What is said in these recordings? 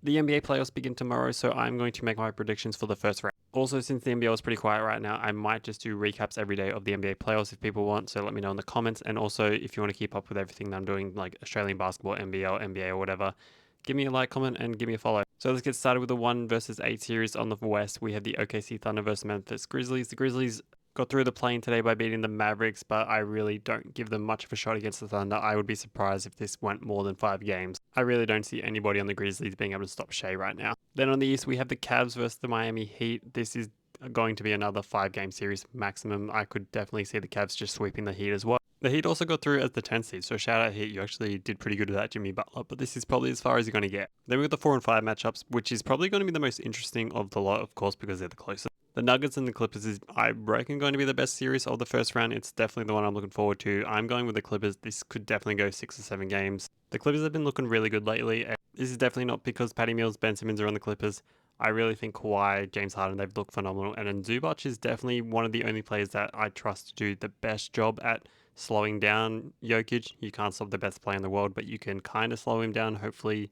The NBA playoffs begin tomorrow, so I'm going to make my predictions for the first round. Also, since the NBA is pretty quiet right now, I might just do recaps every day of the NBA playoffs if people want. So let me know in the comments. And also, if you want to keep up with everything that I'm doing, like Australian basketball, NBL, NBA, or whatever, give me a like, comment, and give me a follow. So let's get started with the 1 versus 8 series on the West. We have the OKC Thunder versus Memphis Grizzlies. The Grizzlies got through the play-in today by beating the Mavericks, but I really don't give them much of a shot against the Thunder. I would be surprised if this went more than 5 games. I really don't see anybody on the Grizzlies being able to stop Shea right now. Then on the East, we have the Cavs versus the Miami Heat. This is going to be another 5-game series maximum. I could definitely see the Cavs just sweeping the Heat as well. The Heat also got through as the 10th seed, so shout out Heat, you actually did pretty good without Jimmy Butler, but this is probably as far as you're going to get. Then we got the 4 and 5 matchups, which is probably going to be the most interesting of the lot, of course, because they're the closest. The Nuggets and the Clippers is, I reckon, going to be the best series of the first round. It's definitely the one I'm looking forward to. I'm going with the Clippers. This could definitely go 6 or 7 games. The Clippers have been looking really good lately, and this is definitely not because Patty Mills, Ben Simmons are on the Clippers. I really think Kawhi, James Harden, they've looked phenomenal. And then Zubac is definitely one of the only players that I trust to do the best job at slowing down Jokic. You can't stop the best player in the world, but you can kind of slow him down. Hopefully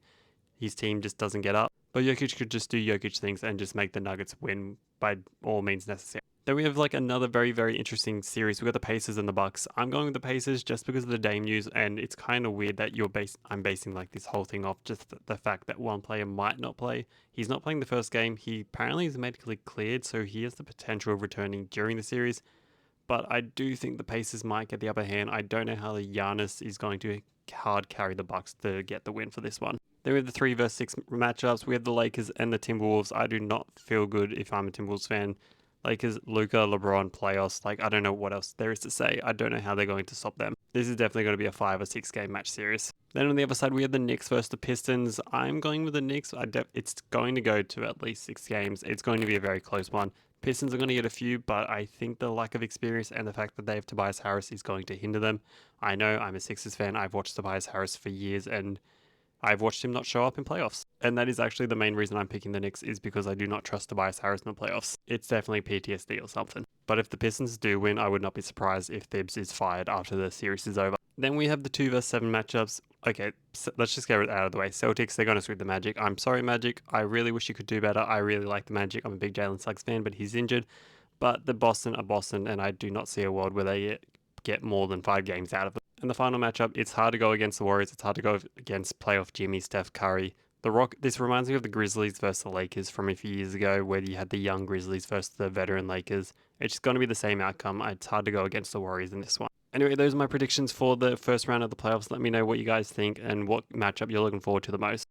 his team just doesn't get up. But Jokic could just do Jokic things and just make the Nuggets win by all means necessary. Then we have like another very, very interesting series. We got the Pacers and the Bucks. I'm going with the Pacers just because of the Dame news, and it's kind of weird that I'm basing like this whole thing off just the fact that one player might not play. He's not playing the first game. He apparently is medically cleared, so he has the potential of returning during the series. But I do think the Pacers might get the upper hand. I don't know how the Giannis is going to hard carry the Bucks to get the win for this one. Then we have the 3 versus 6 matchups. We have the Lakers and the Timberwolves. I do not feel good if I'm a Timberwolves fan. Lakers, Luka, LeBron, playoffs. Like, I don't know what else there is to say. I don't know how they're going to stop them. This is definitely going to be a 5 or 6 game match series. Then on the other side, we have the Knicks versus the Pistons. I'm going with the Knicks. It's going to go to at least 6 games. It's going to be a very close one. Pistons are going to get a few, but I think the lack of experience and the fact that they have Tobias Harris is going to hinder them. I know I'm a Sixers fan. I've watched Tobias Harris for years, and I've watched him not show up in playoffs. And that is actually the main reason I'm picking the Knicks, is because I do not trust Tobias Harris in the playoffs. It's definitely PTSD or something. But if the Pistons do win, I would not be surprised if Thibs is fired after the series is over. Then we have the 2 versus 7 matchups. Okay, so let's just get it out of the way. Celtics, they're going to sweep the Magic. I'm sorry, Magic. I really wish you could do better. I really like the Magic. I'm a big Jalen Suggs fan, but he's injured. But the Boston are Boston, and I do not see a world where they get more than 5 games out of it. And the final matchup, it's hard to go against the Warriors. It's hard to go against playoff Jimmy, Steph Curry. This reminds me of the Grizzlies versus the Lakers from a few years ago, where you had the young Grizzlies versus the veteran Lakers. It's just going to be the same outcome. It's hard to go against the Warriors in this one. Anyway, those are my predictions for the first round of the playoffs. Let me know what you guys think and what matchup you're looking forward to the most.